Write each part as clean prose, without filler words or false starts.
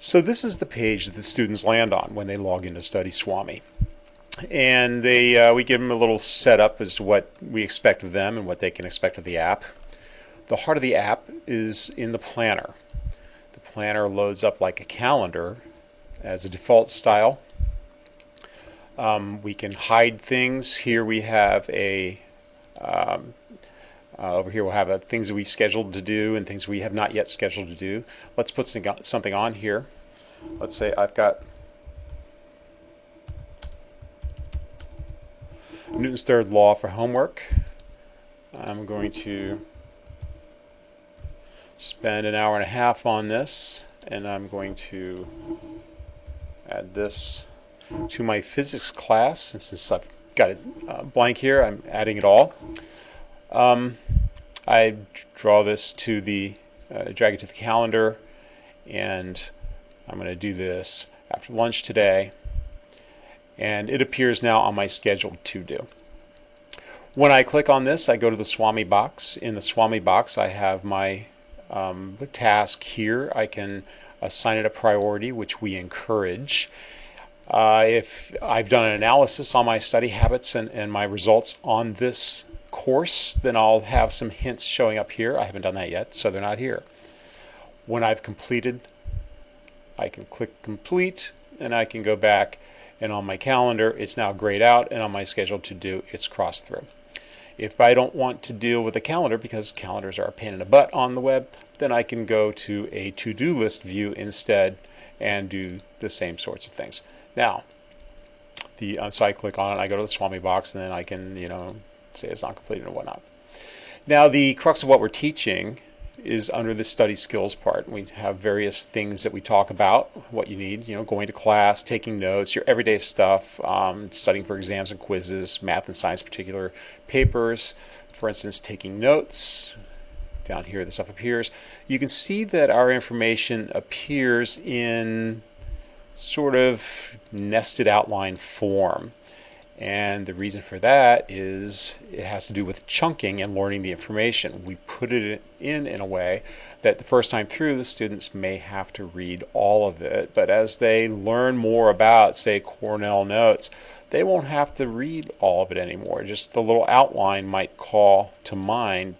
So this is the page that the students land on when they log into Study Swami. And we give them a little setup as to what we expect of them and what they can expect of the app. The heart of the app is in the planner. The planner loads up like a calendar as a default style. We can hide things. Here we have over here we'll have things that we scheduled to do and things we have not yet scheduled to do. Let's put something on here. Let's say I've got Newton's third law for homework. I'm going to spend an hour and a half on this, and I'm going to add this to my physics class. Since I've got it blank here, I'm adding it all. I draw this to drag it to the calendar, and I'm going to do this after lunch today, and it appears now on my schedule to do. When I click on this, I go to the Swami box. In the Swami box, I have my task here. I can assign it a priority, which we encourage. If I've done an analysis on my study habits and my results on this course, then I'll have some hints showing up here. I haven't done that yet, so they're not here. When I've completed, I can click complete, and I can go back, and on my calendar it's now grayed out, and on my schedule to do it's crossed through. If I don't want to deal with a calendar, because calendars are a pain in the butt on the web, then I can go to a to-do list view instead and do the same sorts of things. Now, so I click on it, I go to the Swami box, and then I can, say it's not completed and whatnot. Now, the crux of what we're teaching is under the study skills part. We have various things that we talk about, what you need, going to class, taking notes, your everyday stuff, studying for exams and quizzes, math and science particular papers, for instance, taking notes. Down here, the stuff appears. You can see that our information appears in sort of nested outline form. And the reason for that is it has to do with chunking and learning the information. We put it in a way that the first time through the students may have to read all of it, but as they learn more about, say, Cornell notes, they won't have to read all of it anymore. Just the little outline might call to mind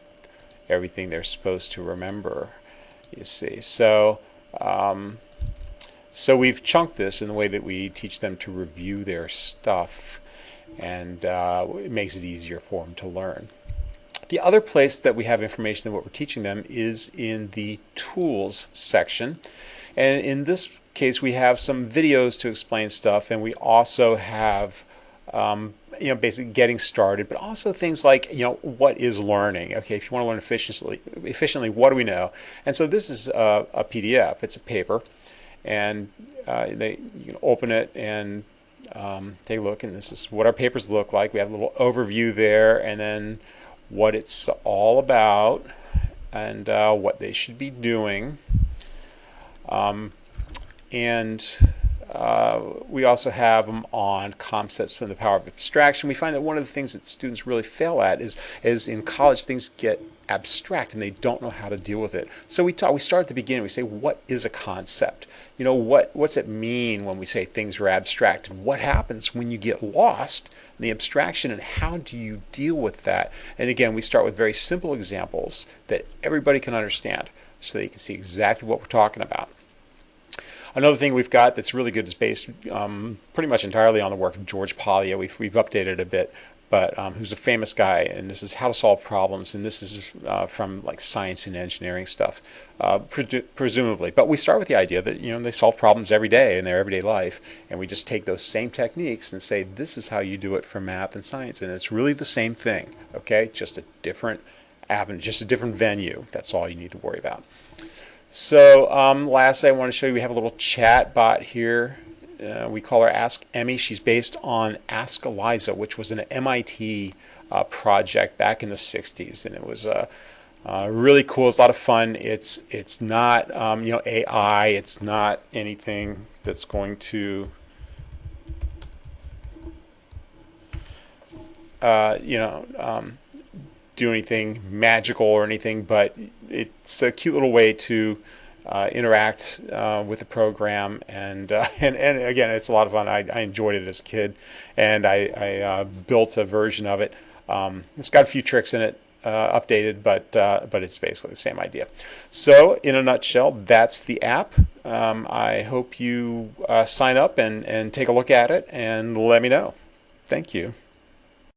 everything they're supposed to remember, you see. So we've chunked this in the way that we teach them to review their stuff, and it makes it easier for them to learn. The other place that we have information of what we're teaching them is in the tools section, and in this case we have some videos to explain stuff, and we also have basically getting started, but also things like what is learning. Okay, if you want to learn efficiently, what do we know? And so this is a PDF. It's a paper, and you can open it and take a look, and this is what our papers look like. We have a little overview there, and then what it's all about, and what they should be doing. We also have them on concepts and the power of abstraction. We find that one of the things that students really fail at is in college things get abstract and they don't know how to deal with it. So we start at the beginning. We say, what is a concept? What's it mean when we say things are abstract? And what happens when you get lost in the abstraction, and how do you deal with that? And again, we start with very simple examples that everybody can understand so that you can see exactly what we're talking about. Another thing we've got that's really good is based pretty much entirely on the work of George Polya. We've updated it a bit, but who's a famous guy, and this is how to solve problems, and this is from like science and engineering stuff, presumably. But we start with the idea that they solve problems every day in their everyday life, and we just take those same techniques and say this is how you do it for math and science, and it's really the same thing. Okay, just a different avenue, just a different venue. That's all you need to worry about. So lastly, I want to show you we have a little chat bot here. We call her Ask Emmy. She's based on Ask Eliza, which was an MIT project back in the 60s, and it was really cool. It's a lot of fun. It's not AI. It's not anything that's going to do anything magical or anything, but it's a cute little way to interact with the program, and again, it's a lot of fun. I enjoyed it as a kid, and I built a version of it. It's got a few tricks in it, updated, but it's basically the same idea. So, in a nutshell, that's the app. I hope you sign up and take a look at it and let me know. Thank you.